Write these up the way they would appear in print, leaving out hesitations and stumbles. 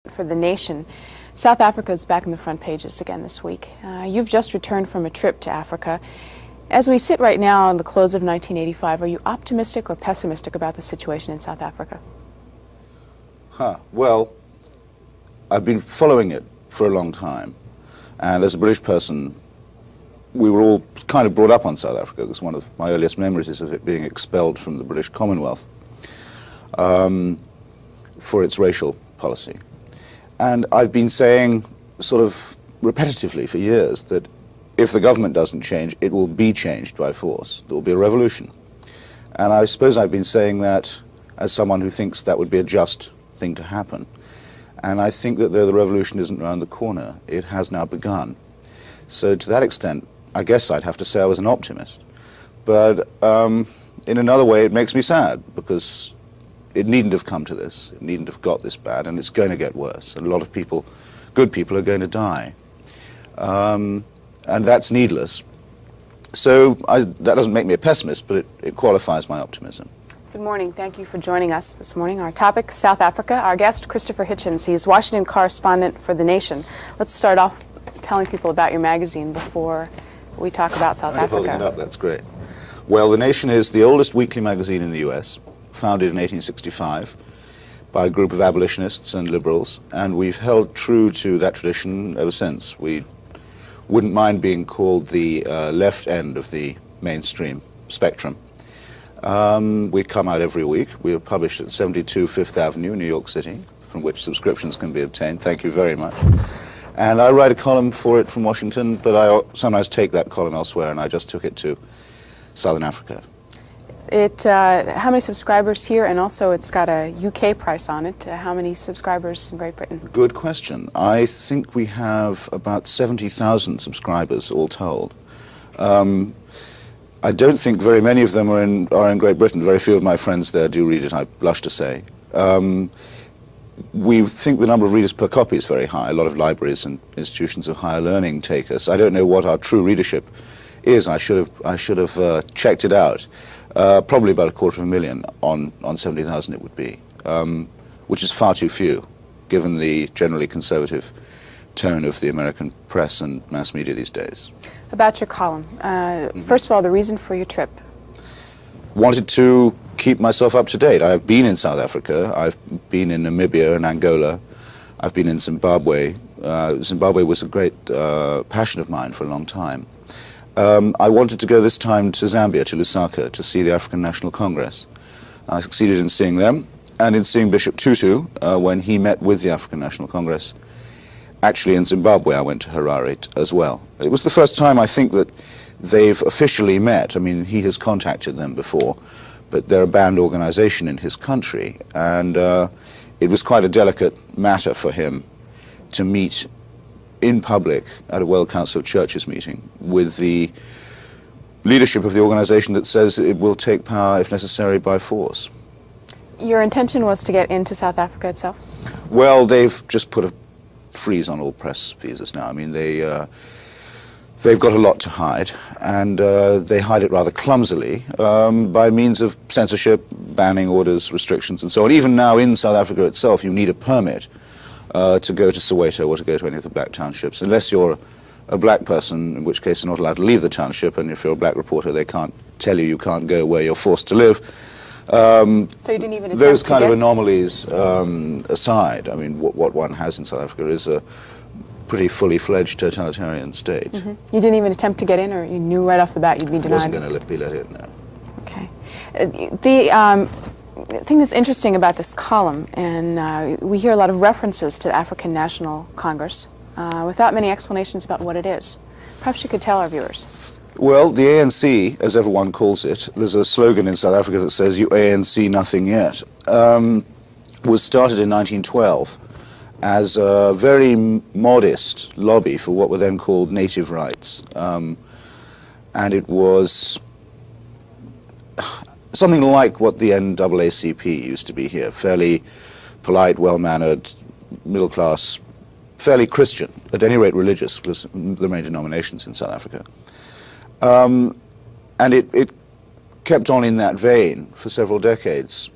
For the nation. South Africa is back in the front pages again this week. You've just returned from a trip to Africa. As we sit right now on the close of 1985, are you optimistic or pessimistic about the situation in South Africa? Well, I've been following it for a long time. And as a British person, we were all kind of brought up on South Africa, because one of my earliest memories is of it being expelled from the British Commonwealth for its racial policy. And I've been saying sort of repetitively for years that if the government doesn't change, it will be changed by force. There will be a revolution. And I suppose I've been saying that as someone who thinks that would be a just thing to happen. And I think that though the revolution isn't around the corner, it has now begun. So to that extent, I guess I'd have to say I was an optimist. But in another way, it makes me sad, because it needn't have come to this. It needn't have got this bad, and it's going to get worse. And a lot of people, good people, are going to die. And that's needless. So that doesn't make me a pessimist, but it qualifies my optimism. Good morning. Thank you for joining us this morning. Our topic, South Africa. Our guest, Christopher Hitchens. He's Washington correspondent for The Nation. Let's start off telling people about your magazine before we talk about South Africa. Holding it up, that's great. Well, The Nation is the oldest weekly magazine in the U.S., founded in 1865 by a group of abolitionists and liberals, and we've held true to that tradition ever since. We wouldn't mind being called the left end of the mainstream spectrum. We come out every week. We are published at 72 Fifth Avenue, New York City, from which subscriptions can be obtained. Thank you very much. And I write a column for it from Washington, but I sometimes take that column elsewhere, and I just took it to Southern Africa. How many subscribers here, and also it's got a UK price on it. How many subscribers in Great Britain? Good question. I think we have about 70,000 subscribers all told. I don't think very many of them are in Great Britain. Very few of my friends there do read it, I blush to say. We think the number of readers per copy is very high. A lot of libraries and institutions of higher learning take us. I don't know what our true readership is. I should have checked it out. Probably about 250,000 on 70,000 it would be, which is far too few, given the generally conservative tone of the American press and mass media these days. About your column, first of all, the reason for your trip. Wanted to keep myself up to date. I've been in South Africa, I've been in Namibia and Angola, I've been in Zimbabwe. Zimbabwe was a great passion of mine for a long time. I wanted to go this time to Zambia, to Lusaka, to see the African National Congress. I succeeded in seeing them, and in seeing Bishop Tutu when he met with the African National Congress. Actually, in Zimbabwe, I went to Harare as well. It was the first time, I think, that they've officially met. I mean, he has contacted them before, but they're a banned organization in his country, and it was quite a delicate matter for him to meet in public at a World Council of Churches meeting with the leadership of the organization that says it will take power, if necessary, by force. Your intention was to get into South Africa itself? Well, they've just put a freeze on all press visas now. I mean, they've got a lot to hide, and they hide it rather clumsily by means of censorship, banning orders, restrictions, and so on. Even now in South Africa itself, you need a permit to go to Soweto or to go to any of the black townships, unless you're a black person, in which case you're not allowed to leave the township, and if you're a black reporter, they can't tell you can't go where you're forced to live. So you didn't even attempt those kind of anomalies aside, I mean, what one has in South Africa is a pretty fully fledged totalitarian state. Mm-hmm. You didn't even attempt to get in, or you knew right off the bat you'd be denied? I wasn't going to be let in, no. Okay. The thing that's interesting about this column, and we hear a lot of references to the African National Congress without many explanations about what it is. Perhaps you could tell our viewers. Well, the ANC, as everyone calls it, there's a slogan in South Africa that says, "You ANC nothing yet," was started in 1912 as a very modest lobby for what were then called native rights. And it was something like what the NAACP used to be here, fairly polite, well-mannered, middle-class, fairly Christian, at any rate religious, was the main denominations in South Africa. And it kept on in that vein for several decades,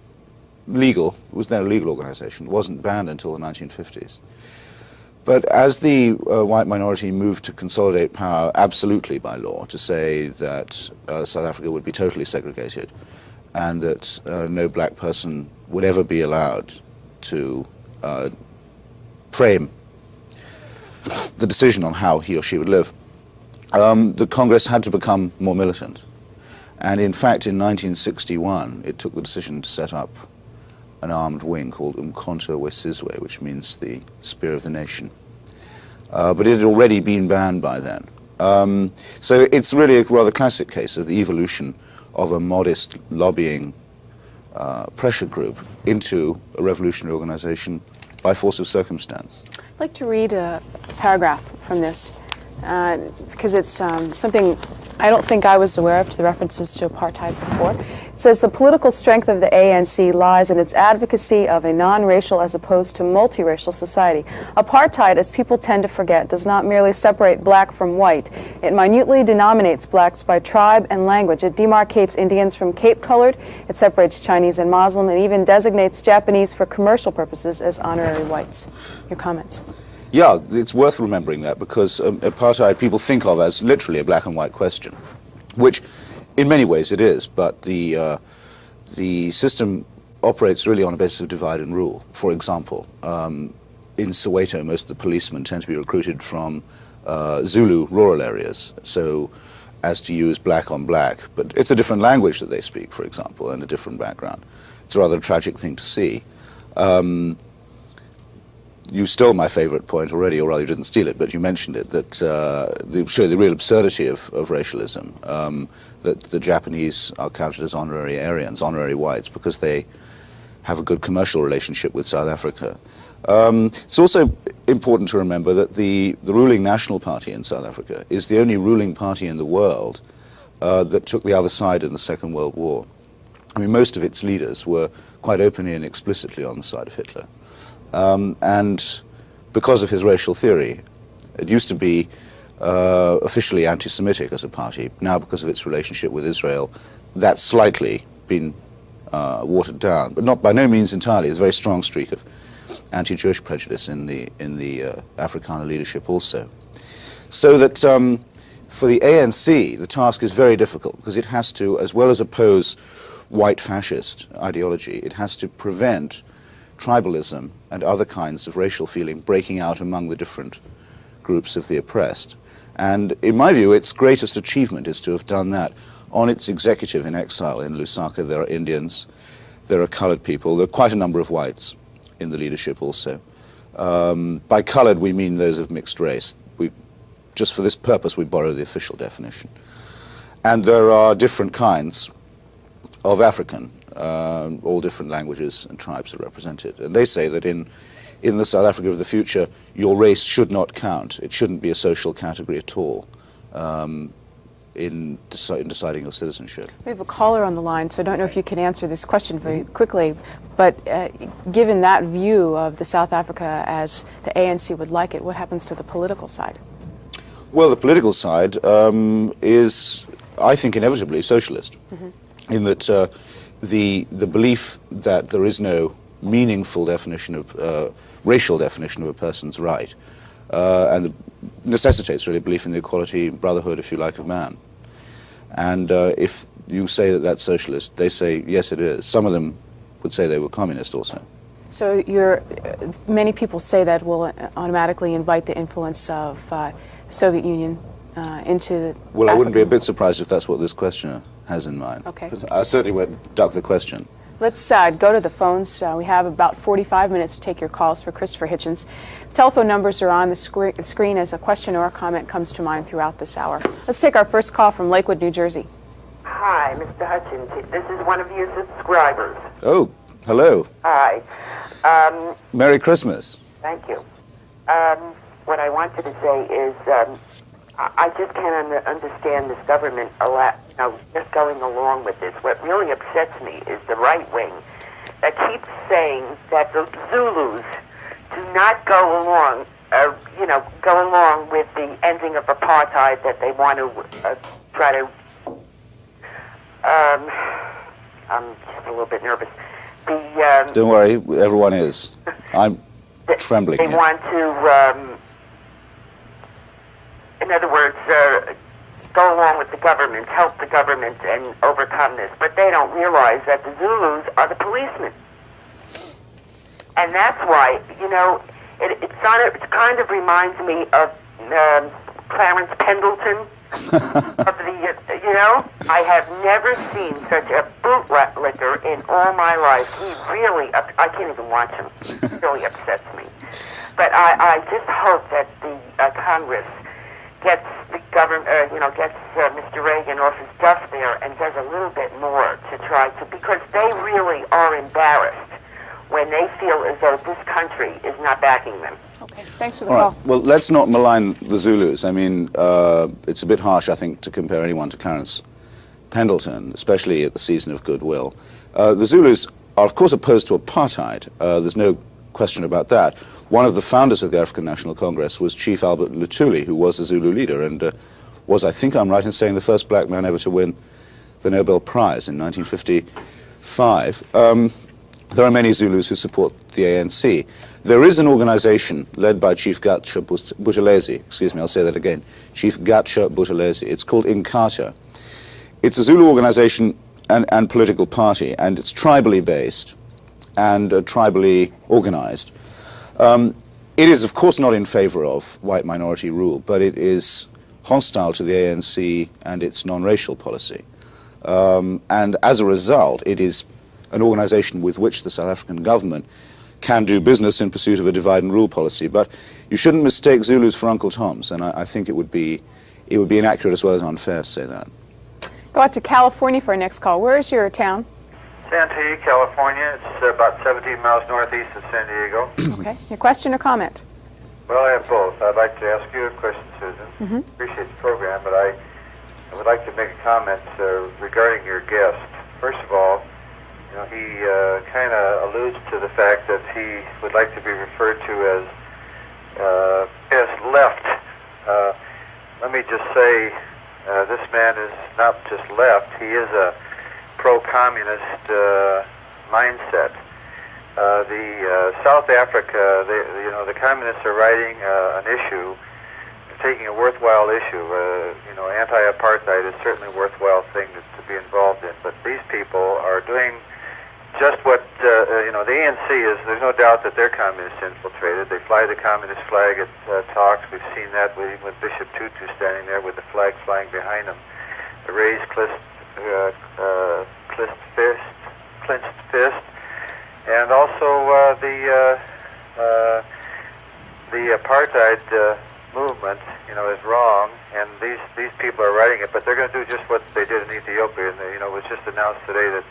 legal. It was then a legal organization. It wasn't banned until the 1950s. But as the white minority moved to consolidate power absolutely by law, to say that South Africa would be totally segregated and that no black person would ever be allowed to frame the decision on how he or she would live, the Congress had to become more militant. And in fact, in 1961, it took the decision to set up an armed wing called Umkhonto we Sizwe, which means the Spear of the Nation. But it had already been banned by then. So it's really a rather classic case of the evolution of a modest lobbying pressure group into a revolutionary organization by force of circumstance. I'd like to read a paragraph from this because it's something I don't think I was aware of, to the references to apartheid before. It says the political strength of the ANC lies in its advocacy of a non-racial as opposed to multiracial society. Apartheid, as people tend to forget, does not merely separate black from white. It minutely denominates blacks by tribe and language. It demarcates Indians from Cape-colored. It separates Chinese and Muslim, and even designates Japanese for commercial purposes as honorary whites. Your comments? Yeah, it's worth remembering that, because apartheid people think of as literally a black and white question, which in many ways it is, but the system operates really on a basis of divide and rule. For example, in Soweto, most of the policemen tend to be recruited from Zulu rural areas, so as to use black on black, but it's a different language that they speak, for example, and a different background. It's a rather tragic thing to see. You stole my favorite point already, or rather you didn't steal it, but you mentioned it, that show the real absurdity of racialism, that the Japanese are counted as honorary Aryans, honorary whites, because they have a good commercial relationship with South Africa. It's also important to remember that the ruling National Party in South Africa is the only ruling party in the world that took the other side in the Second World War. I mean, most of its leaders were quite openly and explicitly on the side of Hitler. And because of his racial theory, it used to be officially anti-Semitic as a party. Now, because of its relationship with Israel, that's slightly been watered down, but not by no means entirely. There's a very strong streak of anti-Jewish prejudice in the Afrikaner leadership also. So that for the ANC, the task is very difficult, because it has to, as well as oppose white fascist ideology, it has to prevent tribalism and other kinds of racial feeling breaking out among the different groups of the oppressed. And in my view, its greatest achievement is to have done that. On its executive in exile in Lusaka, there are Indians, there are colored people, there are quite a number of whites in the leadership also. By colored, we mean those of mixed race. Just for this purpose, we borrow the official definition. And there are different kinds of African. All different languages and tribes are represented. And they say that in the South Africa of the future, your race should not count. It shouldn't be a social category at all in deciding your citizenship. We have a caller on the line, so I don't know if you can answer this question very quickly, but given that view of the South Africa as the ANC would like it, what happens to the political side? Well, the political side is, I think, inevitably socialist, in that the belief that there is no meaningful definition of racial definition of a person's right, and necessitates really belief in the equality, brotherhood, if you like, of man. And if you say that that's socialist, they say yes, it is. Some of them would say they were communist also. So many people say that will automatically invite the influence of Soviet Union into the Well, I wouldn't be a bit surprised if that's what this questioner has in mind. Okay. But I certainly won't duck the question. Let's go to the phones. We have about 45 minutes to take your calls for Christopher Hitchens. The telephone numbers are on the screen as a question or a comment comes to mind throughout this hour. Let's take our first call from Lakewood, New Jersey. Hi, Mr. Hitchens. This is one of your subscribers. Oh, hello. Hi. Merry Christmas. Thank you. What I wanted to say is I just can't understand this government just going along with this. What really upsets me is the right wing that keeps saying that the Zulus do not go along, go along with the ending of apartheid, that they want to try to. I'm just a little bit nervous. Don't worry, everyone is. I'm trembling. They here. want to, in other words, go along with the government, help the government, and overcome this. But they don't realize that the Zulus are the policemen, and that's why, you know, it kind of reminds me of Clarence Pendleton. Of the, you know, I have never seen such a bootlicker in all my life. He really, I can't even watch him. He really upsets me. But I just hope that the Congress gets the government, you know, gets Mr. Reagan off his duff there and does a little bit more to try to, because they really are embarrassed when they feel as though this country is not backing them. Okay, thanks for the All call. right. Well, let's not malign the Zulus. I mean, it's a bit harsh, I think, to compare anyone to Clarence Pendleton, especially at the season of goodwill. The Zulus are, of course, opposed to apartheid. There's no question about that. One of the founders of the African National Congress was Chief Albert Lutuli, who was the Zulu leader and was, I think I'm right in saying, the first black man ever to win the Nobel Prize in 1955. There are many Zulus who support the ANC. There is an organization led by Chief Gatsha Buthelezi, excuse me, I'll say that again, Chief Gatsha Buthelezi. It's called Inkatha. It's a Zulu organization and political party, and it's tribally based and tribally organized. It is, of course, not in favor of white minority rule, but it is hostile to the ANC and its non-racial policy. And as a result, it is an organization with which the South African government can do business in pursuit of a divide and rule policy. But you shouldn't mistake Zulus for Uncle Toms, and I think it would be inaccurate as well as unfair to say that. Go out to California for our next call. Where is your town? Santee, California. It's about 17 miles northeast of San Diego. Okay. Your question or comment? Well, I have both. I'd like to ask you a question, Susan. Appreciate the program, but I would like to make a comment regarding your guest. First of all, you know, he kind of alludes to the fact that he would like to be referred to as left. Let me just say, this man is not just left. He is a pro-communist mindset. South Africa, the communists are writing an issue, taking a worthwhile issue. Anti-apartheid is certainly a worthwhile thing to be involved in. But these people are doing just what the ANC is. There's no doubt that they're communist infiltrated. They fly the communist flag at talks. We've seen that with Bishop Tutu standing there with the flag flying behind him. The raised clenched fist, and also the apartheid movement, is wrong, and these people are writing it, but they're going to do just what they did in Ethiopia. And it was just announced today that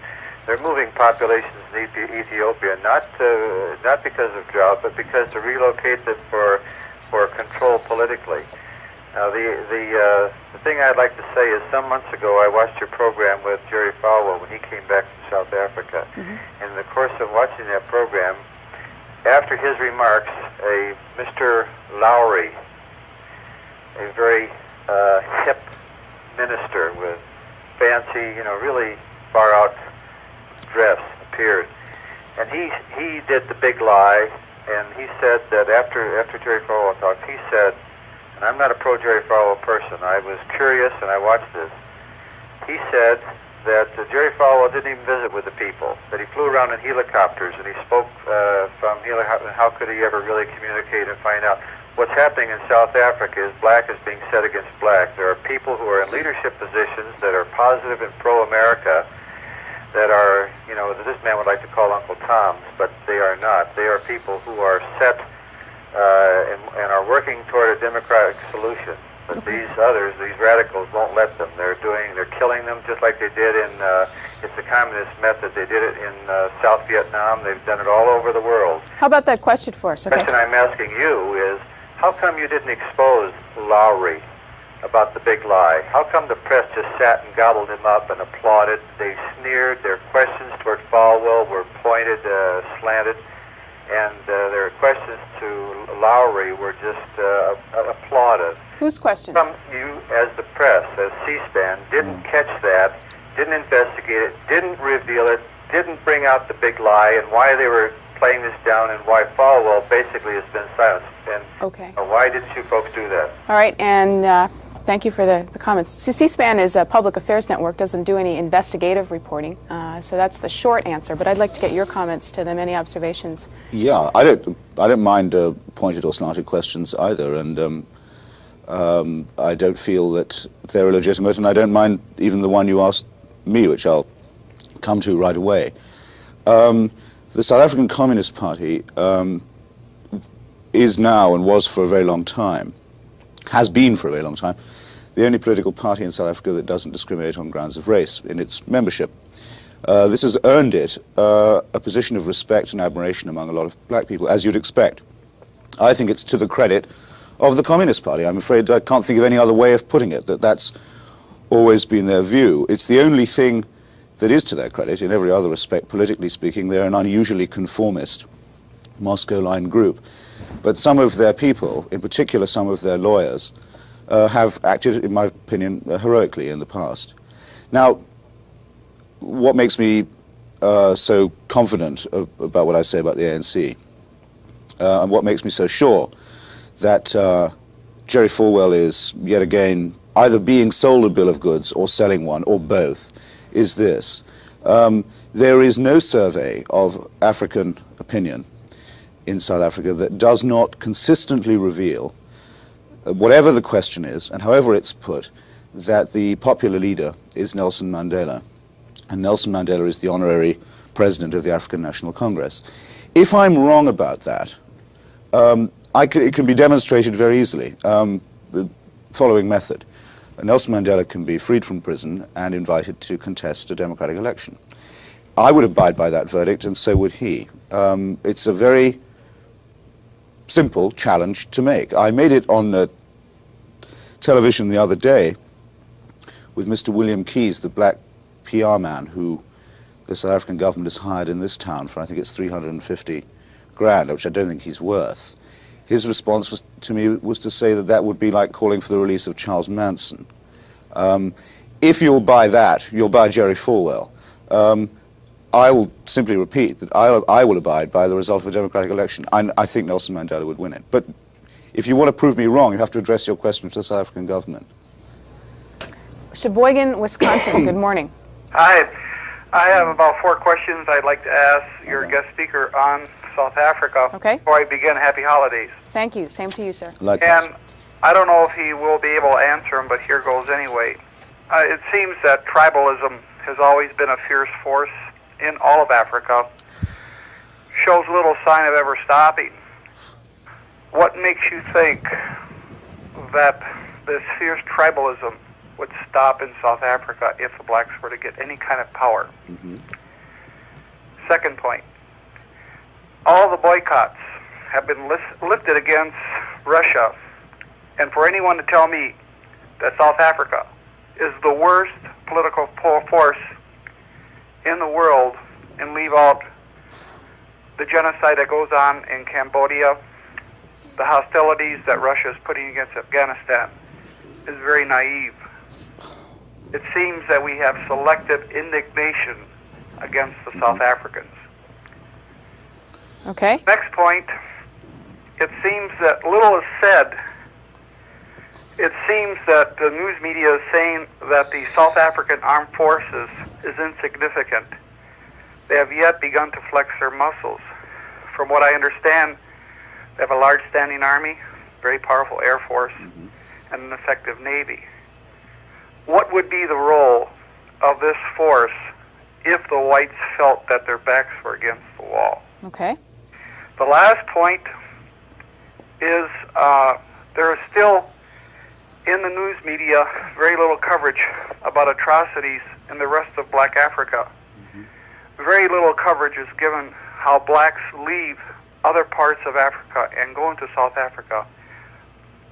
they're moving populations in Ethiopia not because of drought, but because to relocate them for control politically. Now, the thing I'd like to say is, some months ago I watched your program with Jerry Falwell when he came back from South Africa. And in the course of watching that program, after his remarks, a Mr. Lowry, a very hip minister with fancy, really far out dress, appeared. And he did the big lie, and he said that after Jerry Falwell talked, he said, and I'm not a pro-Jerry Falwell person, I was curious and I watched this, he said that Jerry Falwell didn't even visit with the people, that he flew around in helicopters and he spoke from helicopters. How could he ever really communicate and find out? What's happening in South Africa is black is being set against black. There are people who are in leadership positions that are positive and pro-America, that are, that this man would like to call Uncle Toms, but they are not. They are people who are set and are working toward a democratic solution. But these others, these radicals, won't let them. They're killing them just like they did in, it's the communist method. They did it in South Vietnam. They've done it all over the world. How about that question for us? The question I'm asking you is, how come you didn't expose Lowry about the big lie? How come the press just sat and gobbled him up and applauded? They sneered. Their questions toward Falwell were pointed, slanted, and their questions to Lowry were just applauded. Whose questions? You, as the press, as C-SPAN, didn't catch that, didn't investigate it, didn't reveal it, didn't bring out the big lie and why they were playing this down and why Falwell basically has been silenced. And Okay. why didn't you folks do that? All right, and thank you for the comments. C-SPAN is a public affairs network, doesn't do any investigative reporting, so that's the short answer, but I'd like to get your comments to them, any observations. Yeah, I don't mind pointed or slanted questions either, and I don't feel that they're illegitimate, and I don't mind even the one you asked me, which I'll come to right away. The South African Communist Party is now, and was for a very long time, has been for a very long time, the only political party in South Africa that doesn't discriminate on grounds of race in its membership. This has earned it a position of respect and admiration among a lot of black people, as you'd expect. I think it's to the credit of the Communist Party. I'm afraid I can't think of any other way of putting it, that's always been their view. It's the only thing that is to their credit. In every other respect, politically speaking, they're an unusually conformist Moscow-line group. But some of their people, in particular some of their lawyers, have acted, in my opinion, heroically in the past. Now, what makes me so confident about what I say about the ANC, and what makes me so sure that Jerry Falwell is, yet again, either being sold a bill of goods or selling one, or both, is this. There is no survey of African opinion in South Africa that does not consistently reveal, whatever the question is, and however it's put, that the popular leader is Nelson Mandela. And Nelson Mandela is the honorary president of the African National Congress. If I'm wrong about that, it can be demonstrated very easily. The following method. Nelson Mandela can be freed from prison and invited to contest a democratic election. I would abide by that verdict, and so would he. It's a very simple challenge to make. I made it on television the other day with Mr. William Keyes, the black PR man who the South African government has hired in this town for, I think it's 350 grand, which I don't think he's worth. His response to me was to say that that would be like calling for the release of Charles Manson. If you'll buy that, you'll buy Jerry Falwell. I will simply repeat that I will abide by the result of a democratic election. I think Nelson Mandela would win it. But if you want to prove me wrong, you have to address your question to the South African government. Sheboygan, Wisconsin, good morning. Hi. I have about 4 questions I'd like to ask your guest speaker on South Africa. Okay. Before I begin, happy holidays. Thank you. Same to you, sir. Likewise. And I don't know if he will be able to answer them, but here goes anyway. It seems that tribalism has always been a fierce force in all of Africa. Shows little sign of ever stopping. What makes you think that this fierce tribalism would stop in South Africa if the blacks were to get any kind of power? Second point. All the boycotts have been lifted against Russia, and for anyone to tell me that South Africa is the worst political force in the world and leave out the genocide that goes on in Cambodia, the hostilities that Russia is putting against Afghanistan, is very naive. It seems that we have selective indignation against the South Africans. Okay. Next point, it seems that little is said. It seems that the news media is saying that the South African Armed Forces is insignificant. They have yet begun to flex their muscles. From what I understand, they have a large standing army, very powerful air force, and an effective navy. What would be the role of this force if the whites felt that their backs were against the wall? Okay. The last point is there is still, in the news media, very little coverage about atrocities in the rest of black Africa. Very little coverage is given how blacks leave other parts of Africa and go into South Africa.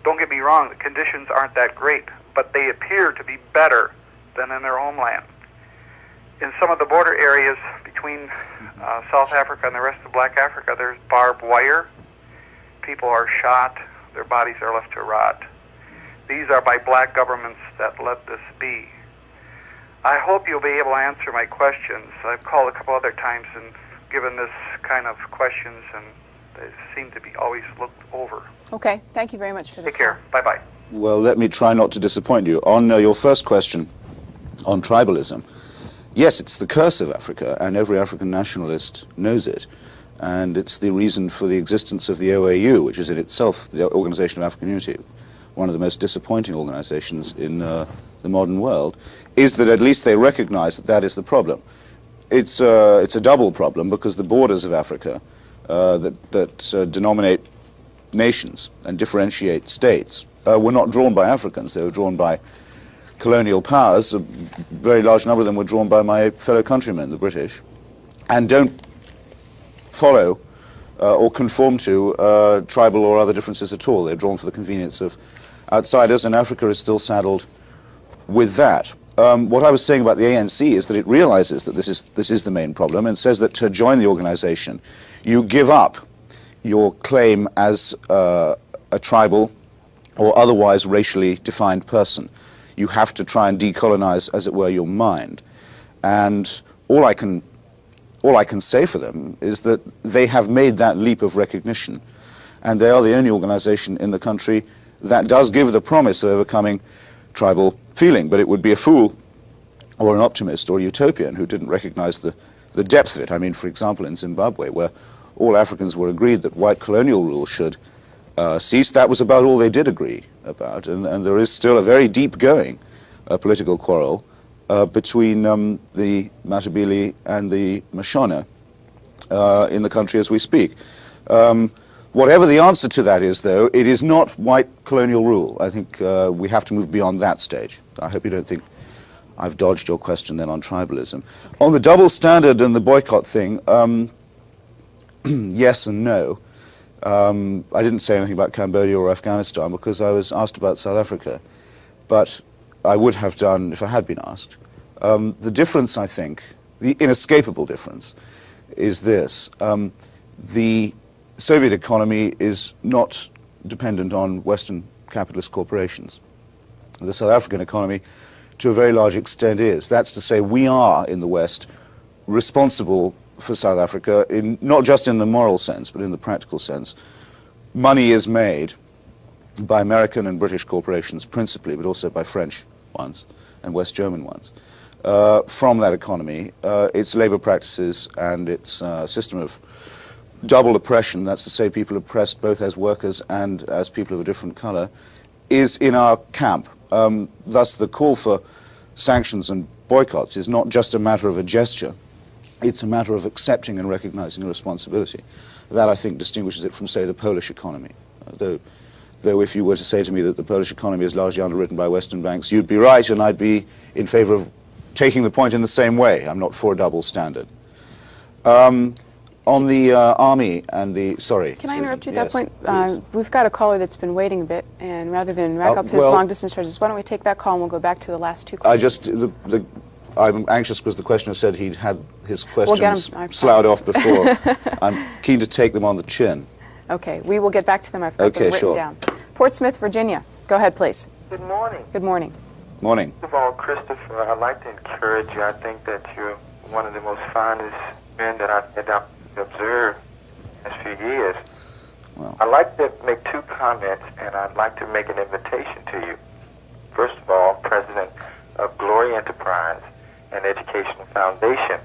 Don't get me wrong, the conditions aren't that great, but they appear to be better than in their homeland. In some of the border areas between South Africa and the rest of black Africa, there's barbed wire. People are shot. Their bodies are left to rot. These are by black governments that let this be. I hope you'll be able to answer my questions. I've called a couple other times and given this kind of questions, and they seem to be always looked over. Okay, thank you very much for the Take care. call. Bye-bye. Well, let me try not to disappoint you. On your first question on tribalism, yes, it's the curse of Africa, and every African nationalist knows it. And it's the reason for the existence of the OAU, which is in itself the Organization of African Unity, one of the most disappointing organizations in the modern world, is that at least they recognize that that is the problem. It's a double problem, because the borders of Africa that denominate nations and differentiate states were not drawn by Africans. They were drawn by colonial powers. A very large number of them were drawn by my fellow countrymen, the British, and don't follow or conform to tribal or other differences at all. They're drawn for the convenience of outsiders, and Africa is still saddled with that. What I was saying about the ANC is that it realizes that this is the main problem, and says that to join the organization, you give up your claim as a tribal or otherwise racially defined person. You have to try and decolonize, as it were, your mind. And all I can say for them is that they have made that leap of recognition, and they are the only organization in the country that does give the promise of overcoming tribal feeling. But it would be a fool or an optimist or a utopian who didn't recognize the depth of it. I mean, for example, in Zimbabwe, where all Africans were agreed that white colonial rule should cease, that was about all they did agree about. And there is still a very deep-going political quarrel between the Matabele and the Mashona in the country as we speak. Whatever the answer to that is, though, it is not white colonial rule. I think we have to move beyond that stage. I hope you don't think I've dodged your question then on tribalism. On the double standard and the boycott thing, yes and no. I didn't say anything about Cambodia or Afghanistan because I was asked about South Africa, but I would have done if I had been asked. The difference, I think, the inescapable difference, is this. The Soviet economy is not dependent on Western capitalist corporations. The South African economy, to a very large extent, is. That's to say, we are, in the West, responsible for South Africa, not just in the moral sense, but in the practical sense. Money is made by American and British corporations principally, but also by French ones and West German ones. From that economy, its labor practices and its system of double oppression, that's to say people oppressed both as workers and as people of a different color, is in our camp. Thus the call for sanctions and boycotts is not just a matter of a gesture, it's a matter of accepting and recognizing a responsibility. That, I think, distinguishes it from, say, the Polish economy. Though if you were to say to me that the Polish economy is largely underwritten by Western banks, you'd be right, and I'd be in favor of taking the point in the same way. I'm not for a double standard. On the army and the, sorry. Can I interrupt you at yes, that point? We've got a caller that's been waiting a bit, and rather than rack up his long-distance charges, why don't we take that call and we'll go back to the last two questions. I'm anxious because the questioner said he'd had his questions sloughed off before. I'm keen to take them on the chin. Okay, we will get back to them. I've got them written down. Portsmouth, Virginia. Go ahead, please. Good morning. Good morning. Morning. First of all, Christopher, I'd like to encourage you. I think that you're one of the most finest men that I've had the opportunity to observe in the last few years. Well, I'd like to make two comments, and I'd like to make an invitation to you. First of all, President of Glory Enterprise and Educational Foundation,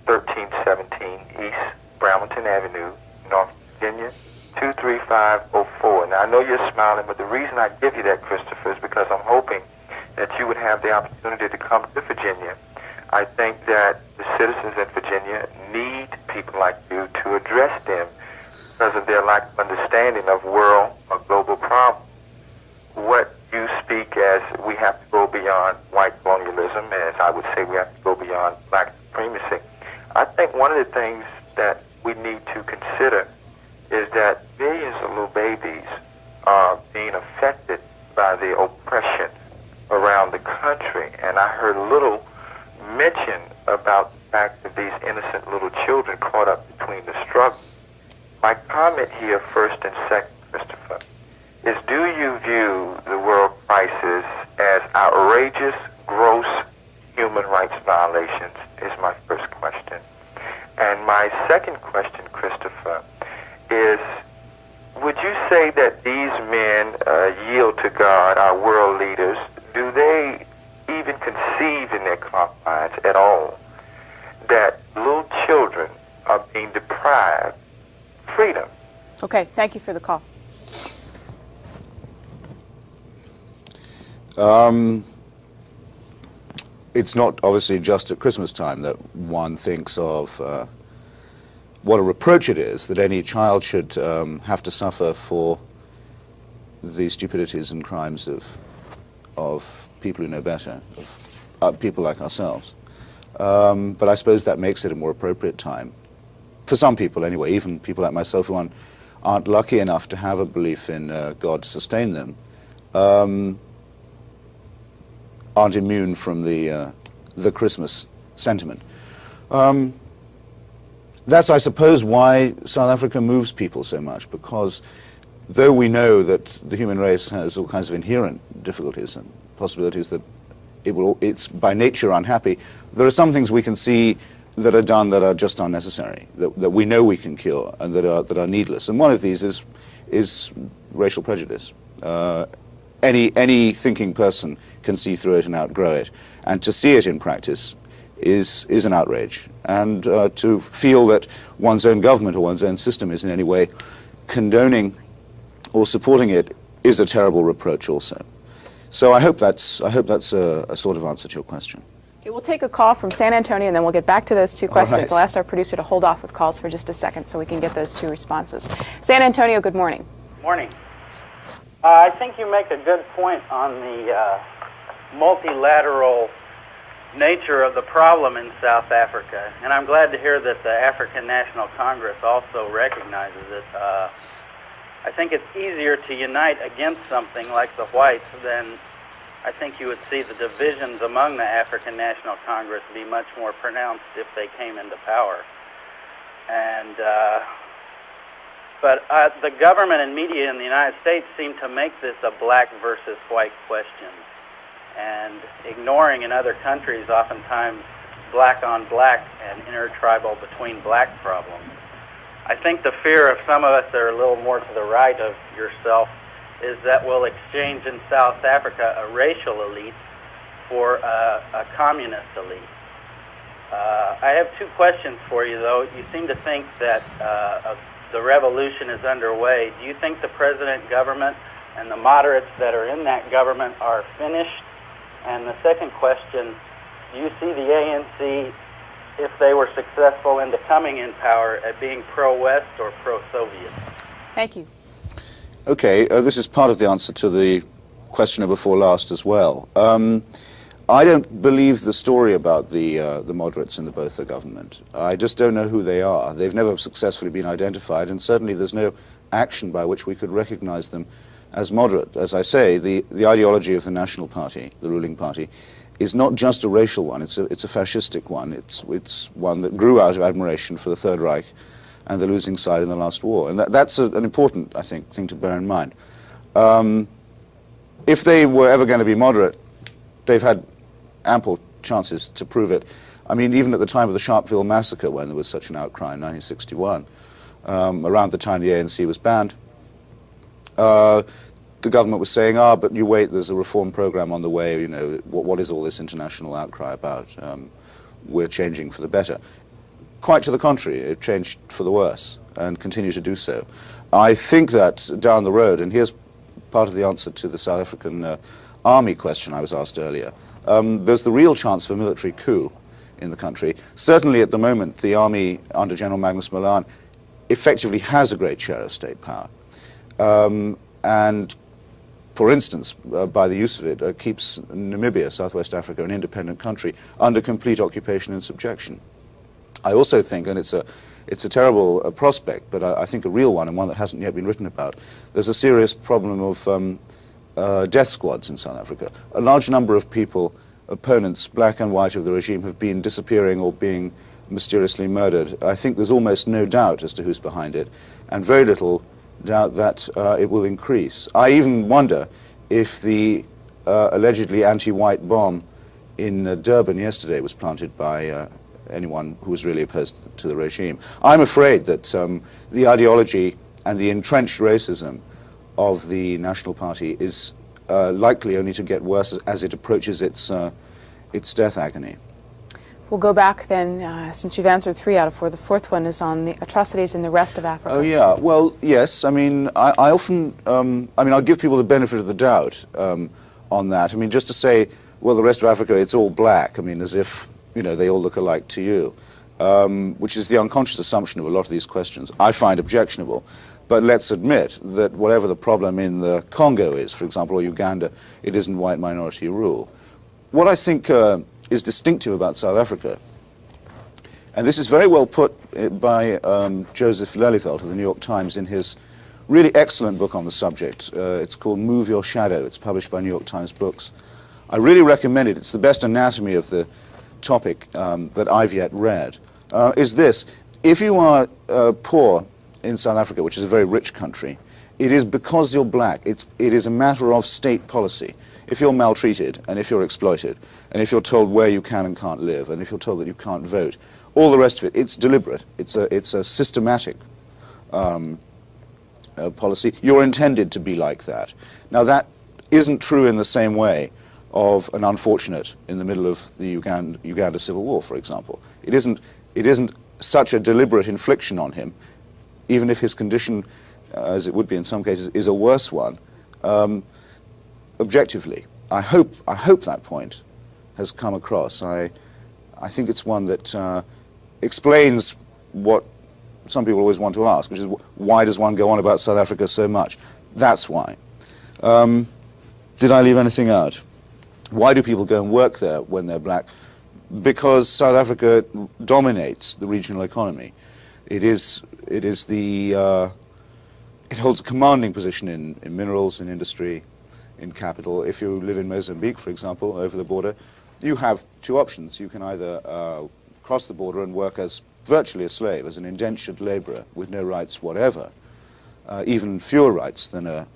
1317 East Bremerton Avenue, North Virginia, 23504. Now, I know you're smiling, but the reason I give you that, Christopher, is because I'm hoping that you would have the opportunity to come to Virginia. I think that the citizens in Virginia need people like you to address them because of their lack of understanding of world or global problems. What you speak as we have to go beyond white colonialism, as I would say we have to go beyond black supremacy. I think one of the things that we need to consider is that millions of little babies are being affected by the oppression around the country. And I heard little mention about the fact that these innocent little children caught up between the struggle. My comment here, first and second, Christopher, is do you view the world crisis as outrageous, gross human human rights violations is my first question. And my second question, Christopher, is would you say that these men yield to God, our world leaders? Do they even conceive in their confines at all that little children are being deprived freedom? Okay, thank you for the call. It's not obviously just at Christmas time that one thinks of what a reproach it is that any child should have to suffer for the stupidities and crimes of people who know better, of people like ourselves. But I suppose that makes it a more appropriate time. For some people anyway, even people like myself who aren't lucky enough to have a belief in God to sustain them, aren't immune from the Christmas sentiment. That's, I suppose, why South Africa moves people so much, because though we know that the human race has all kinds of inherent difficulties and possibilities that it's by nature unhappy, there are some things we can see that are done that are just unnecessary, that we know we can cure and that are needless. And one of these is racial prejudice. Any thinking person can see through it and outgrow it, and to see it in practice is an outrage. And to feel that one's own government or one's own system is in any way condoning or supporting it is a terrible reproach also. So I hope that's a sort of answer to your question. Okay, we'll take a call from San Antonio, and then we'll get back to those two questions. Right. I'll ask our producer to hold off with calls for just a second so we can get those two responses. San Antonio, good morning. Morning. I think you make a good point on the multilateral nature of the problem in South Africa, and I'm glad to hear that the African National Congress also recognizes it. I think it's easier to unite against something like the whites than I think you would see the divisions among the African National Congress be much more pronounced if they came into power. And but the government and media in the United States seem to make this a black versus white question, and ignoring in other countries oftentimes black on black and intertribal between black problems. I think the fear of some of us that are a little more to the right of yourself is that we'll exchange in South Africa a racial elite for a communist elite. I have two questions for you, though. You seem to think that the revolution is underway. Do you think the president government and the moderates that are in that government are finished? And the second question, do you see the ANC, if they were successful into coming in power, at being pro-West or pro-Soviet? Thank you. Okay, this is part of the answer to the questioner before last as well. I don't believe the story about the moderates in both the government. I just don't know who they are. They've never successfully been identified, and certainly there's no action by which we could recognize them as moderate. As I say, the ideology of the National Party, the ruling party, is not just a racial one. It's a fascistic one. It's one that grew out of admiration for the Third Reich and the losing side in the last war. And that's an important, I think, thing to bear in mind. If they were ever going to be moderate, they've had ample chances to prove it. I mean, even at the time of the Sharpeville massacre, when there was such an outcry in 1961, around the time the ANC was banned, the government was saying, but you wait, there's a reform program on the way, you know, what is all this international outcry about? We're changing for the better. Quite to the contrary, it changed for the worse and continue to do so. I think that down the road, and here's part of the answer to the South African army question I was asked earlier, there's the real chance for a military coup in the country. Certainly at the moment, the army under General Magnus Malan effectively has a great share of state power. And for instance, by the use of it, keeps Namibia, Southwest Africa, an independent country, under complete occupation and subjection. I also think, and it's a terrible prospect, but I think a real one, and one that hasn't yet been written about, there's a serious problem of death squads in South Africa. A large number of people, opponents, black and white, of the regime have been disappearing or being mysteriously murdered. I think there's almost no doubt as to who's behind it, and very little doubt that it will increase. I even wonder if the allegedly anti-white bomb in Durban yesterday was planted by anyone who was really opposed to the regime. I'm afraid that the ideology and the entrenched racism of the National Party is likely only to get worse as it approaches its death agony. We'll go back then, since you've answered 3 out of 4. The fourth one is on the atrocities in the rest of Africa. Oh, yeah. Well, yes. I mean, I often, I mean, I'll give people the benefit of the doubt on that. I mean, just to say, well, the rest of Africa, it's all black. I mean, as if, you know, they all look alike to you, which is the unconscious assumption of a lot of these questions. I find objectionable. But let's admit that whatever the problem in the Congo is, for example, or Uganda, it isn't white minority rule. What I think is distinctive about South Africa, and this is very well put by Joseph Lelyveld of the New York Times in his really excellent book on the subject. It's called Move Your Shadow. It's published by New York Times Books. I really recommend it. It's the best anatomy of the topic that I've yet read, is this. If you are poor in South Africa, which is a very rich country, it is because you're black. It is a matter of state policy. If you're maltreated, and if you're exploited, and if you're told where you can and can't live, and if you're told that you can't vote, all the rest of it, it's deliberate. It's a systematic policy. You're intended to be like that. Now, that isn't true in the same way of an unfortunate in the middle of the Uganda civil war, for example. It isn't such a deliberate infliction on him, even if his condition, as it would be in some cases, is a worse one. Objectively, I hope that point has come across. I think it's one that explains what some people always want to ask, which is why does one go on about South Africa so much? That's why. Did I leave anything out? Why do people go and work there when they're black? Because South Africa dominates the regional economy. It holds a commanding position in minerals, in industry, in capital. If you live in Mozambique, for example, over the border, you have 2 options. You can either cross the border and work as virtually a slave, as an indentured laborer with no rights whatever, even fewer rights than a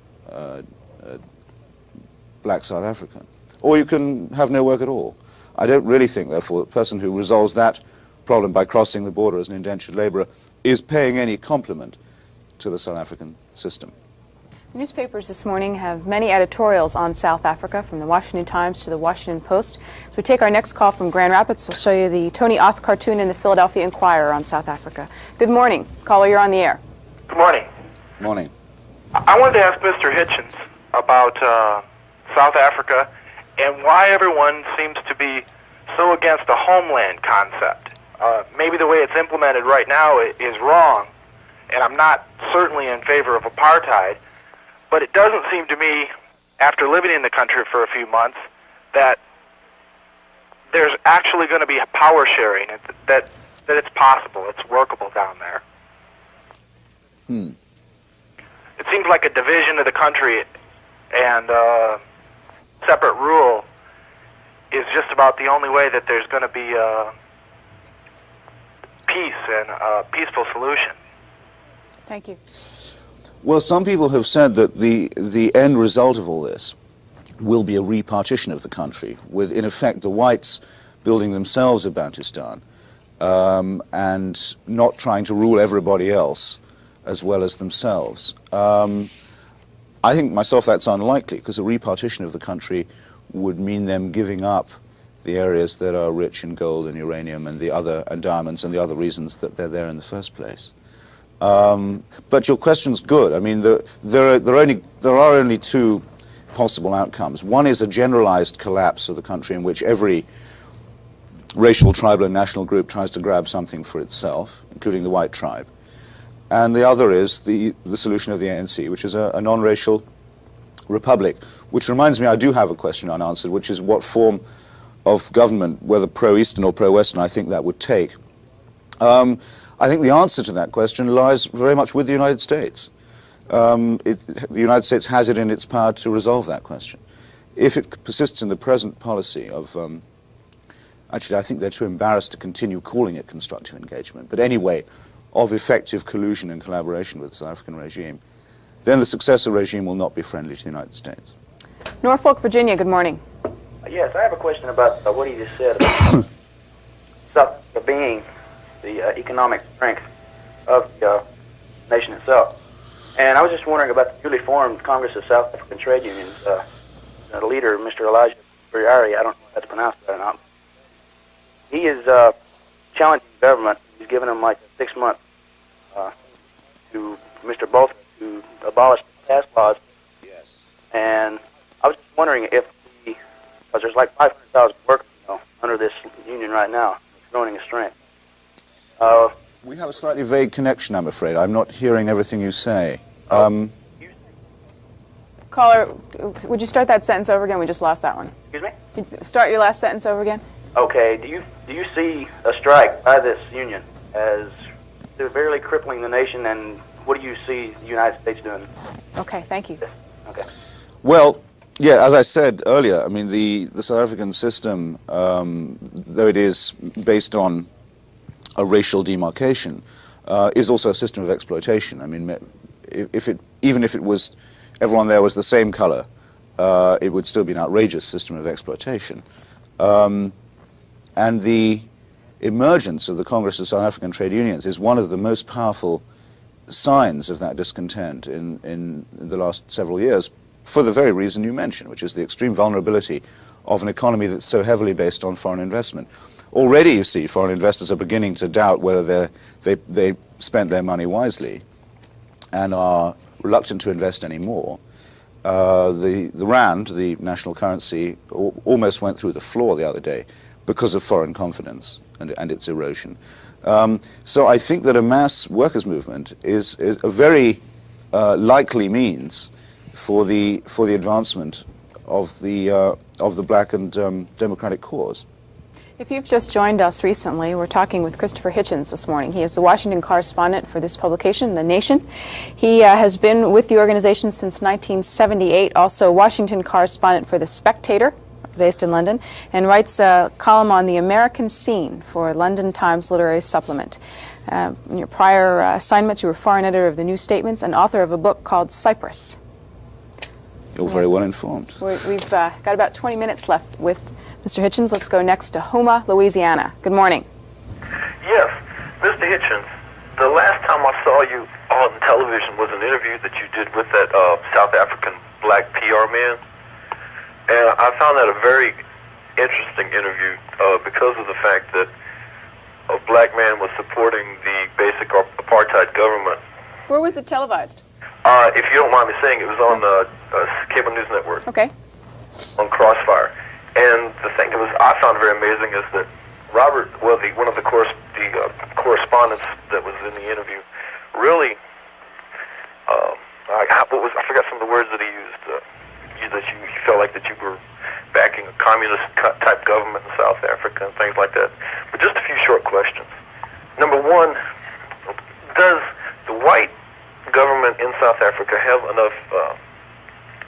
black South African. Or you can have no work at all. I don't really think, therefore, the person who resolves that problem by crossing the border as an indentured laborer is paying any compliment to the South African system. Newspapers this morning have many editorials on South Africa, from the Washington Times to the Washington Post. As we take our next call from Grand Rapids, I'll show you the Tony Auth cartoon in the Philadelphia Inquirer on South Africa. Good morning. Caller, you're on the air. Good morning. Morning. I wanted to ask Mr. Hitchens about South Africa and why everyone seems to be so against the homeland concept. Maybe the way it's implemented right now is wrong, and I'm not certainly in favor of apartheid, but it doesn't seem to me, after living in the country for a few months, that there's actually going to be power sharing, that it's possible, it's workable down there. It seems like a division of the country and separate rule is just about the only way that there's going to be peace and a peaceful solution. Thank you. Well, some people have said that the end result of all this will be a repartition of the country, with, in effect, the whites building themselves a Bantustan and not trying to rule everybody else as well as themselves. I think myself that's unlikely, because a repartition of the country would mean them giving up the areas that are rich in gold and uranium and diamonds and the other reasons that they're there in the first place. But your question's good. I mean, there are only 2 possible outcomes. One is a generalized collapse of the country in which every racial, tribal, and national group tries to grab something for itself, including the white tribe. And the other is the solution of the ANC, which is a non-racial republic. Which reminds me, I do have a question unanswered, which is what form of government, whether pro-Eastern or pro-Western, I think that would take. I think the answer to that question lies very much with the United States. The United States has it in its power to resolve that question. If it persists in the present policy of, actually I think they're too embarrassed to continue calling it constructive engagement, but anyway, of effective collusion and collaboration with the South African regime, then the successor regime will not be friendly to the United States. Norfolk, Virginia, good morning. Yes, I have a question about what he just said about South Africa being the economic strength of the nation itself. And I was just wondering about the newly formed Congress of South African Trade Unions. The leader, Mr. Elijah Buriari, I don't know if that's pronounced right or not. He is challenging the government. He's given them like 6 months to Mr. Bolton to abolish the tax laws. Yes. And I was just wondering if because there's like 500,000 workers under this union right now. It's growing in strength. We have a slightly vague connection, I'm afraid. I'm not hearing everything you say. Caller, would you start that sentence over again? We just lost that one. Excuse me? Could you start your last sentence over again? Okay. Do you see a strike by this union as severely crippling the nation, and what do you see the United States doing? Okay, thank you. Okay. Well, yeah, as I said earlier, I mean, the South African system, though it is based on a racial demarcation, is also a system of exploitation. I mean, even if it was, everyone there was the same color, it would still be an outrageous system of exploitation. And the emergence of the Congress of South African Trade Unions is one of the most powerful signs of that discontent in the last several years, for the very reason you mentioned, which is the extreme vulnerability of an economy that's so heavily based on foreign investment. Already, you see, foreign investors are beginning to doubt whether they spent their money wisely and are reluctant to invest anymore. The rand, the national currency, almost went through the floor the other day because of foreign confidence and its erosion. So I think that a mass workers' movement is a very likely means for the advancement of the black and democratic cause. If you've just joined us recently, we're talking with Christopher Hitchens this morning. He is the Washington correspondent for this publication, The Nation. He has been with the organization since 1978, also Washington correspondent for The Spectator, based in London, and writes a column on the American scene for London Times Literary Supplement. In your prior assignments, you were foreign editor of the New Statements and author of a book called Cyprus. You're very well informed. We've got about 20 minutes left with Mr. Hitchens. Let's go next to Houma, Louisiana. Good morning. Yes, Mr. Hitchens, the last time I saw you on television was an interview that you did with that South African black PR man. And I found that a very interesting interview because of the fact that a black man was supporting the basic apartheid government. Where was it televised? If you don't mind me saying, it was on the Cable News Network. Okay. On Crossfire. And the thing that I found very amazing is that Robert, well, one of the correspondents that was in the interview, really, I forgot some of the words that he used. That you felt like that you were backing a communist type government in South Africa and things like that. But just a few short questions. Number one, does the white government in South Africa have enough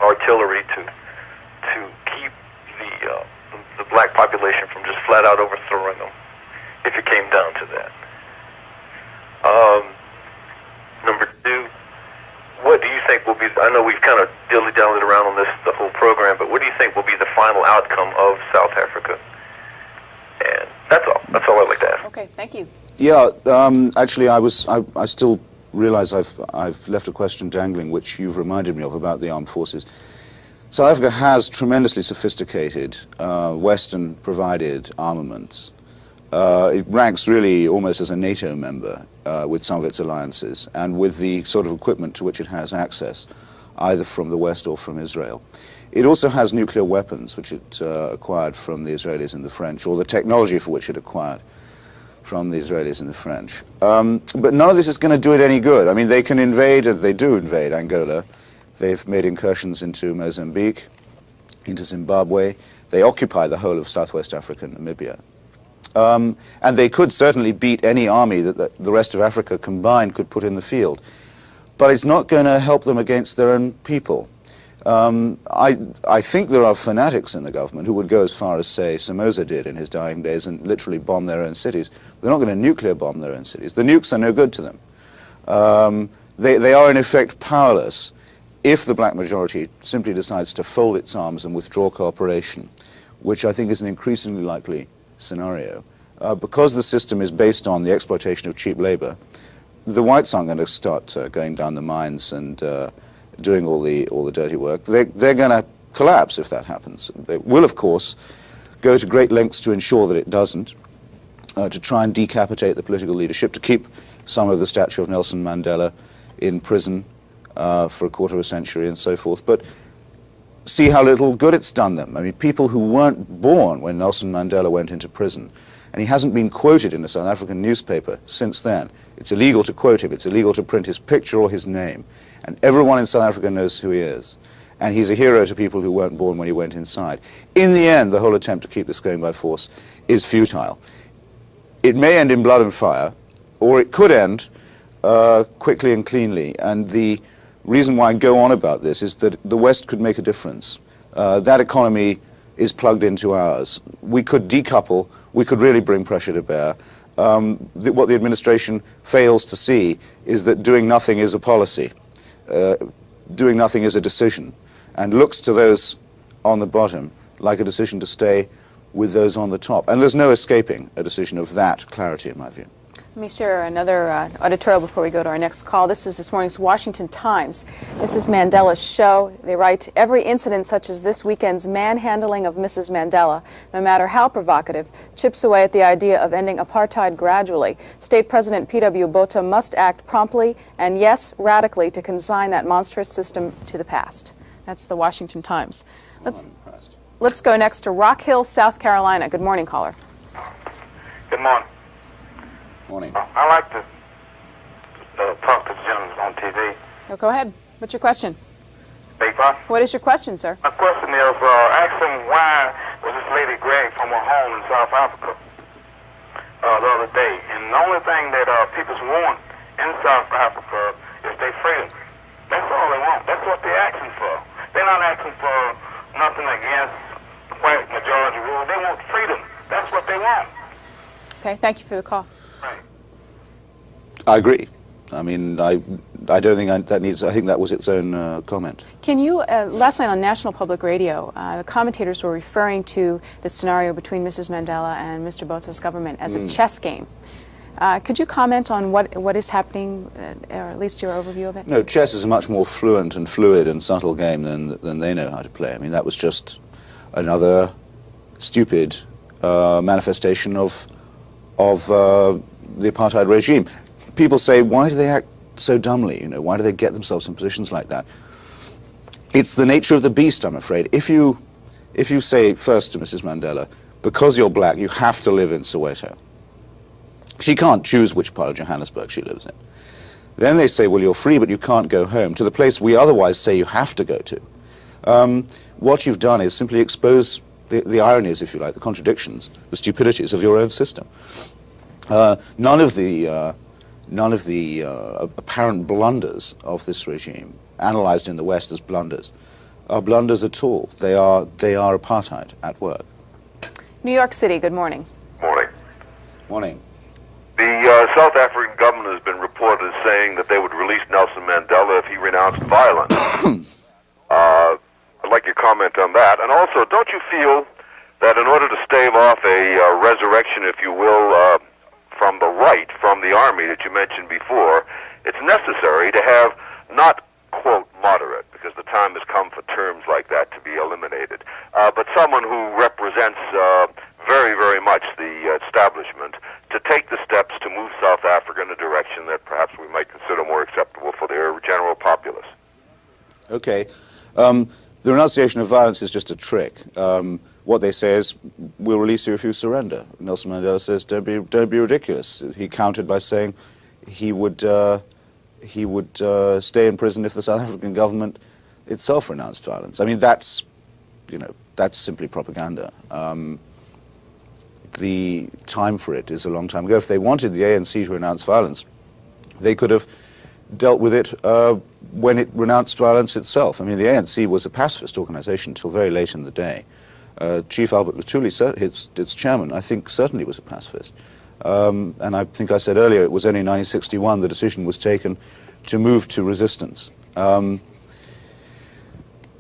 artillery to keep the black population from just flat out overthrowing them, if it came down to that? Number two, what do you think will be, I know we've kind of dilly-dallied around on this the whole program, but what do you think will be the final outcome of South Africa? And that's all I'd like to ask. Okay, thank you. Yeah, actually I still realize I've left a question dangling, which you've reminded me of, about the armed forces. South Africa has tremendously sophisticated Western-provided armaments. It ranks really almost as a NATO member with some of its alliances, and with the sort of equipment to which it has access, either from the West or from Israel. It also has nuclear weapons, which it acquired from the Israelis and the French, or the technology for which it acquired from the Israelis and the French. But none of this is going to do it any good. I mean, they can invade, and they do invade Angola. They've made incursions into Mozambique, into Zimbabwe. They occupy the whole of Southwest Africa and Namibia. And they could certainly beat any army that the rest of Africa combined could put in the field. But it's not going to help them against their own people. I think there are fanatics in the government who would go as far as, say, Somoza did in his dying days and literally bomb their own cities. They're not going to nuclear bomb their own cities. The nukes are no good to them. They are, in effect, powerless if the black majority simply decides to fold its arms and withdraw cooperation which I think is an increasingly likely scenario. Because the system is based on the exploitation of cheap labor, the whites aren't going to start going down the mines and doing all the dirty work. They're going to collapse if that happens. They will, of course, go to great lengths to ensure that it doesn't, to try and decapitate the political leadership, to keep some of the statue of Nelson Mandela in prison for a quarter of a century and so forth. But see how little good it's done them. I mean, people who weren't born when Nelson Mandela went into prison, and he hasn't been quoted in a South African newspaper since then. It's illegal to quote him. It's illegal to print his picture or his name. And everyone in South Africa knows who he is. And he's a hero to people who weren't born when he went inside. In the end, the whole attempt to keep this going by force is futile. It may end in blood and fire, or it could end quickly and cleanly. And the reason why I go on about this is that the West could make a difference. That economy is plugged into ours. We could decouple. We could really bring pressure to bear. What the administration fails to see is that doing nothing is a policy. Doing nothing is a decision, and looks to those on the bottom like a decision to stay with those on the top. And there's no escaping a decision of that clarity, in my view. Let me share another editorial before we go to our next call. This is this morning's Washington Times. Mrs. Mandela's show. They write, every incident such as this weekend's manhandling of Mrs. Mandela, no matter how provocative, chips away at the idea of ending apartheid gradually. State President P.W. Botha must act promptly and, yes, radically to consign that monstrous system to the past. That's the Washington Times. Let's go next to Rock Hill, South Carolina. Good morning, caller. Good morning. Morning. I like to talk to the gentleman on TV. Oh, go ahead. What's your question? Big pardon? What is your question, sir? My question is, ask him why was this lady dragged from her home in South Africa the other day. And the only thing that people want in South Africa is their freedom. That's all they want. That's what they're asking for. They're not asking for nothing against white majority rule. They want freedom. That's what they want. Okay, thank you for the call. I agree. I mean, I don't think that needs. I think that was its own comment. Can you? Last night on National Public Radio, the commentators were referring to the scenario between Mrs. Mandela and Mr. Botha's government as a chess game. Could you comment on what is happening, or at least your overview of it? No, chess is a much more fluent and fluid and subtle game than they know how to play. I mean, that was just another stupid manifestation of the apartheid regime. People say, why do they act so dumbly? You know, why do they get themselves in positions like that? It's the nature of the beast, I'm afraid. If you say first to Mrs. Mandela, because you're black, you have to live in Soweto. She can't choose which part of Johannesburg she lives in. Then they say, well, you're free, but you can't go home, to the place we otherwise say you have to go to. What you've done is simply expose the ironies, if you like, the contradictions, the stupidities of your own system. None of the apparent blunders of this regime, analyzed in the West as blunders, are blunders at all. They are apartheid at work. New York City, good morning. Morning. Morning. The South African government has been reported as saying that they would release Nelson Mandela if he renounced violence. I'd like your comment on that. And also, don't you feel that in order to stave off a resurrection, if you will, from the right, from the army that you mentioned before, it's necessary to have not, quote, moderate, because the time has come for terms like that to be eliminated, but someone who represents very, very much the establishment to take the steps to move South Africa in a direction that perhaps we might consider more acceptable for their general populace. Okay. The renunciation of violence is just a trick. What they say is, we'll release you if you surrender. Nelson Mandela says, don't be ridiculous. He countered by saying he would stay in prison if the South African government itself renounced violence. I mean, that's simply propaganda. The time for it is a long time ago. If they wanted the ANC to renounce violence, they could have dealt with it when it renounced violence itself. I mean, the ANC was a pacifist organization until very late in the day. Chief Albert Luthuli, its chairman, I think certainly was a pacifist. And I think I said earlier, it was only in 1961 the decision was taken to move to resistance.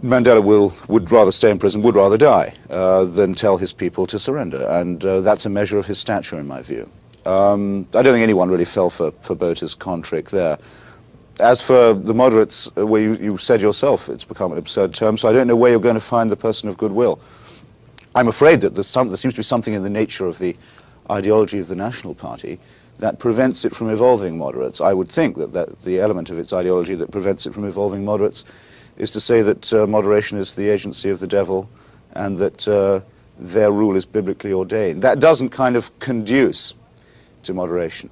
Mandela would rather stay in prison, would rather die, than tell his people to surrender. And that's a measure of his stature, in my view. I don't think anyone really fell for Botha's con trick there. As for the moderates, where you said yourself it's become an absurd term, so I don't know where you're going to find the person of goodwill. I'm afraid that there seems to be something in the nature of the ideology of the National Party that prevents it from evolving moderates. I would think that the element of its ideology that prevents it from evolving moderates is to say that moderation is the agency of the devil and that their rule is biblically ordained. That doesn't kind of conduce to moderation.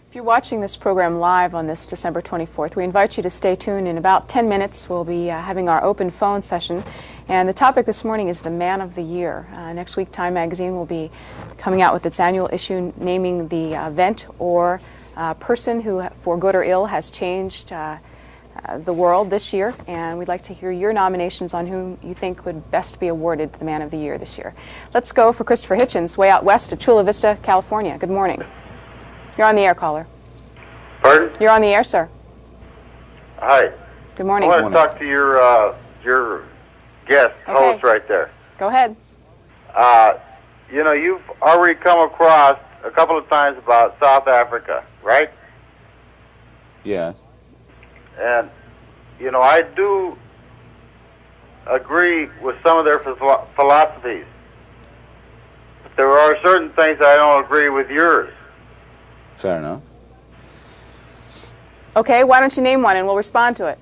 If you're watching this program live on this December 24th, we invite you to stay tuned. In about 10 minutes, we'll be having our open phone session. And the topic this morning is the Man of the Year. Next week, Time Magazine will be coming out with its annual issue naming the event or person who, for good or ill, has changed the world this year. And we'd like to hear your nominations on whom you think would best be awarded the Man of the Year this year. Let's go for Christopher Hitchens, way out west at Chula Vista, California. Good morning. You're on the air, caller. Pardon? You're on the air, sir. Hi. Good morning. I want to talk to your guest host right there. Go ahead. You know, you've already come across a couple of times about South Africa, right? Yeah. And, you know, I do agree with some of their philosophies. But there are certain things I don't agree with yours. Fair enough. Okay, why don't you name one and we'll respond to it.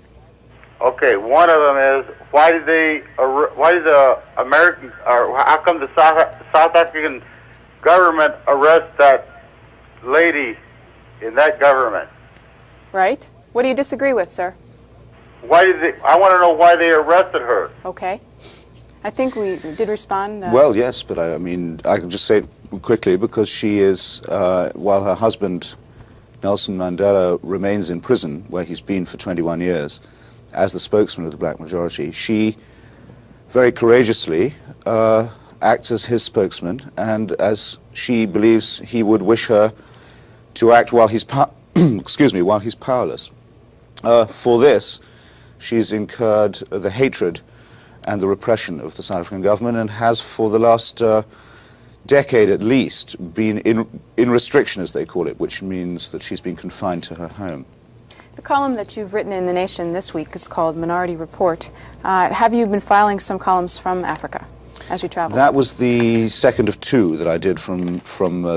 Okay, one of them is why did the American, or how come the South African government arrest that lady in that government? Right. What do you disagree with, sir? Why did they? I want to know why they arrested her. Okay. I think we did respond. Well, yes, but I mean, I can just say it quickly because she is, while her husband, Nelson Mandela, remains in prison, where he's been for 21 years, as the spokesman of the black majority, she very courageously acts as his spokesman, and as she believes he would wish her to act while he's while he's powerless. For this, she's incurred the hatred and the repression of the South African government, and has for the last decade at least been in restriction, as they call it, which means that she's been confined to her home. The column that you've written in The Nation this week is called Minority Report. Have you been filing some columns from Africa as you travel? That was the second of two that I did from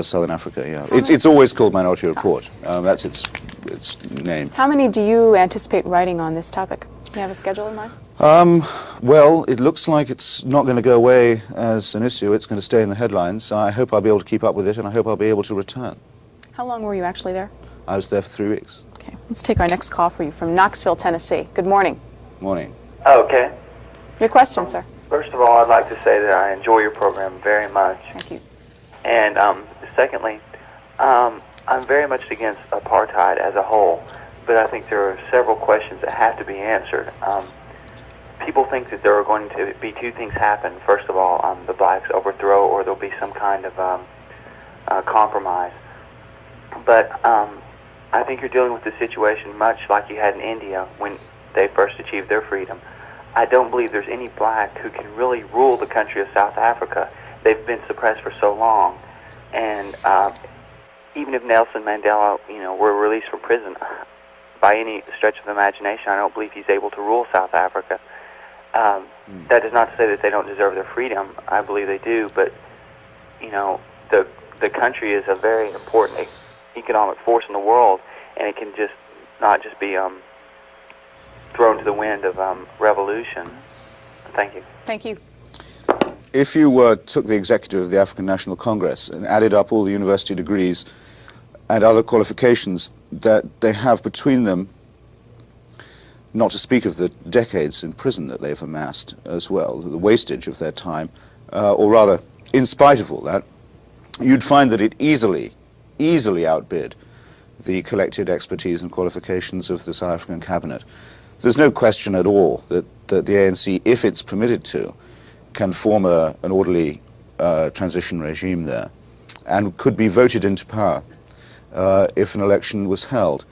Southern Africa, yeah. It's always called Minority Report. That's its name. How many do you anticipate writing on this topic? Do you have a schedule in mind? Well, it looks like it's not going to go away as an issue. It's going to stay in the headlines. I hope I'll be able to keep up with it, and I hope I'll be able to return. How long were you actually there? I was there for 3 weeks. Okay, let's take our next call for you from Knoxville, Tennessee. Good morning. Morning. Okay. Your question, sir. First of all, I'd like to say that I enjoy your program very much. Thank you. And secondly, I'm very much against apartheid as a whole, but I think there are several questions that have to be answered. People think that there are going to be two things happen. First of all, the blacks overthrow, or there'll be some kind of compromise. But I think you're dealing with the situation much like you had in India when they first achieved their freedom. I don't believe there's any black who can really rule the country of South Africa. They've been suppressed for so long. And even if Nelson Mandela, were released from prison, by any stretch of the imagination, I don't believe he's able to rule South Africa. That is not to say that they don't deserve their freedom. I believe they do, but the country is a very important economic force in the world, and it can just not just be thrown to the wind of revolution. Thank you. Thank you. If you took the executive of the African National Congress and added up all the university degrees and other qualifications that they have between them, not to speak of the decades in prison that they've amassed as well, the wastage of their time, or rather, in spite of all that, you'd find that it easily outbid the collected expertise and qualifications of the South African cabinet. There's no question at all that the ANC, if it's permitted to, can form an orderly transition regime there and could be voted into power if an election was held.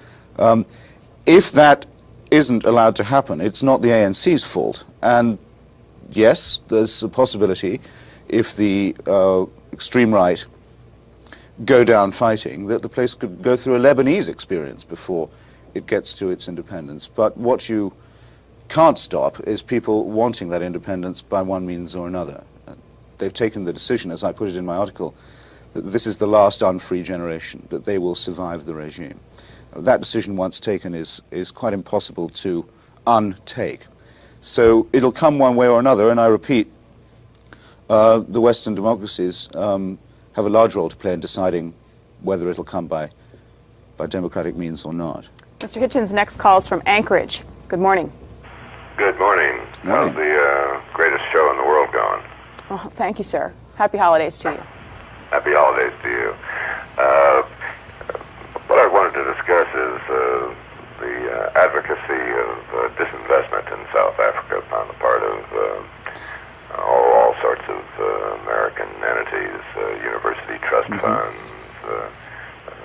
If that isn't allowed to happen. It's not the ANC's fault. And yes, there's a possibility, if the extreme right go down fighting, that the place could go through a Lebanese experience before it gets to its independence. But what you can't stop is people wanting that independence by one means or another. They've taken the decision, as I put it in my article, that this is the last unfree generation, that they will survive the regime. That decision, once taken, is quite impossible to untake. So it'll come one way or another, and I repeat, the Western democracies have a large role to play in deciding whether it'll come by democratic means or not. Mr. Hitchens, next call is from Anchorage. Good morning. Good morning. How's the greatest show in the world going? Oh, thank you, sir. Happy holidays to you. Happy holidays to you. What I wanted to discuss is the advocacy of disinvestment in South Africa on the part of all sorts of American entities, university trust funds,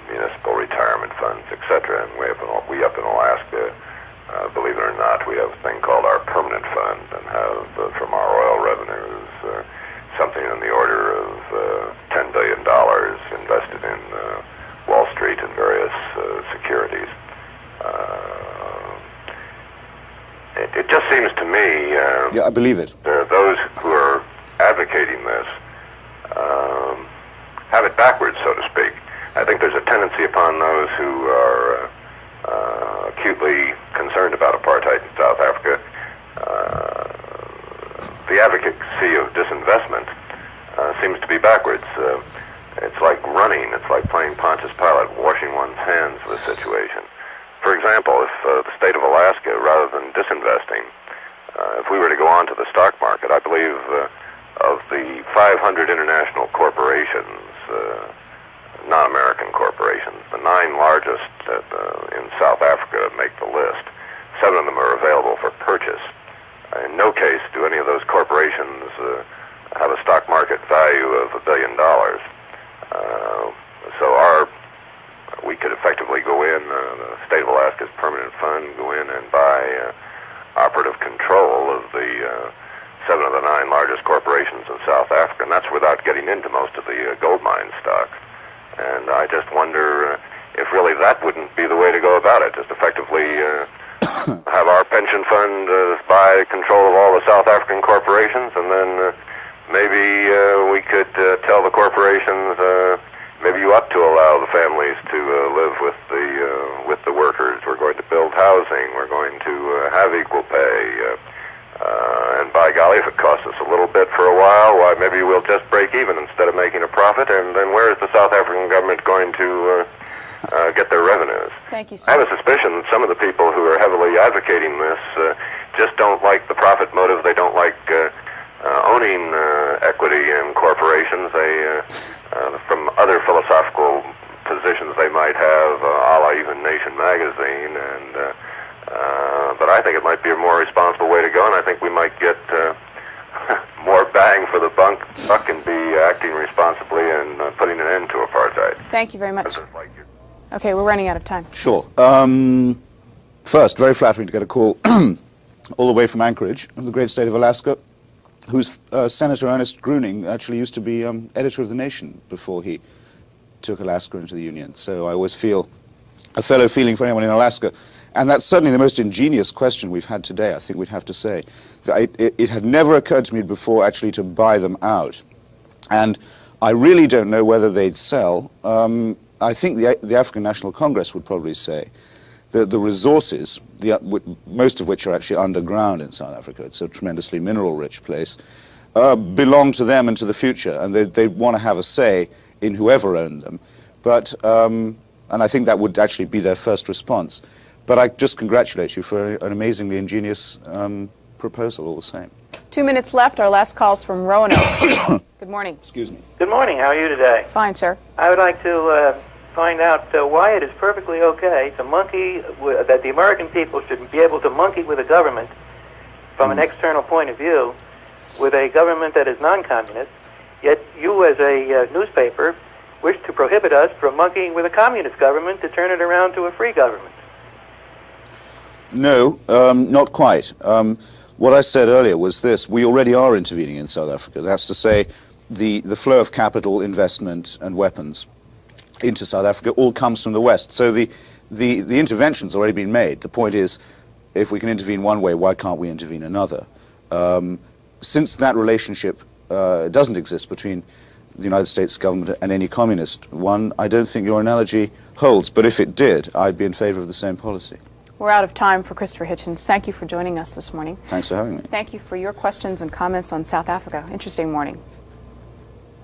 municipal retirement funds, etc. And we up in Alaska, believe it or not, we have a thing called our permanent fund, and have from our oil revenues something in the order of $10 billion invested in Wall Street and various securities. It just seems to me... yeah, I believe it. Those who are advocating this have it backwards, so to speak. I think there's a tendency upon those who are acutely concerned about apartheid in South Africa. The advocacy of disinvestment seems to be backwards. It's like running. It's like playing Pontius Pilate, washing one's hands of the situation. For example, if the state of Alaska, rather than disinvesting, if we were to go on to the stock market, I believe of the 500 international corporations, non-American corporations, the 9 largest in South Africa make the list. 7 of them are available for purchase. In no case do any of those corporations have a stock market value of $1 billion. So we could effectively go in, the state of Alaska's permanent fund, go in and buy operative control of the 7 of the 9 largest corporations in South Africa, and that's without getting into most of the gold mine stocks. And I just wonder if really that wouldn't be the way to go about it, just effectively have our pension fund buy control of all the South African corporations, and then maybe we could tell the corporations, maybe you ought to allow the families to live with the workers. We're going to build housing. We're going to have equal pay. And by golly, if it costs us a little bit for a while, why, maybe we'll just break even instead of making a profit. And then where is the South African government going to get their revenues? Thank you, sir. I have a suspicion that some of the people who are heavily advocating this just don't like the profit motive. They don't like owning equity in corporations. They, from other philosophical positions they might have, a la even Nation magazine, and but I think it might be a more responsible way to go, and I think we might get more bang for the buck and be acting responsibly and putting an end to apartheid. Thank you very much. Okay, we're running out of time. Sure. First, very flattering to get a call all the way from Anchorage, in the great state of Alaska, whose Senator Ernest Gruning actually used to be editor of The Nation before he took Alaska into the Union. So I always feel a fellow feeling for anyone in Alaska. And that's certainly the most ingenious question we've had today, I think we'd have to say. It had never occurred to me before actually to buy them out. And I really don't know whether they'd sell. I think the African National Congress would probably say that the resources, most of which are actually underground in South Africa, it's a tremendously mineral-rich place, belong to them and to the future. And they want to have a say in whoever owned them. But, and I think that would actually be their first response. But I just congratulate you for an amazingly ingenious proposal all the same. 2 minutes left. Our last call's from Roanoke. Good morning. Excuse me. Good morning. How are you today? Fine, sir. I would like to find out why it is perfectly okay to monkey, that the American people should be able to monkey with a government from an external point of view, with a government that is non-communist, yet you as a newspaper wish to prohibit us from monkeying with a communist government to turn it around to a free government. No, not quite. What I said earlier was this: we already are intervening in South Africa. That's to say, the flow of capital, investment, and weapons into South Africa all comes from the West. So the intervention's already been made. The point is, if we can intervene one way, why can't we intervene another? Since that relationship doesn't exist between the United States government and any communist one, I don't think your analogy holds. But if it did, I'd be in favor of the same policy. We're out of time for Christopher Hitchens. Thank you for joining us this morning. Thanks for having me. Thank you for your questions and comments on South Africa. Interesting morning.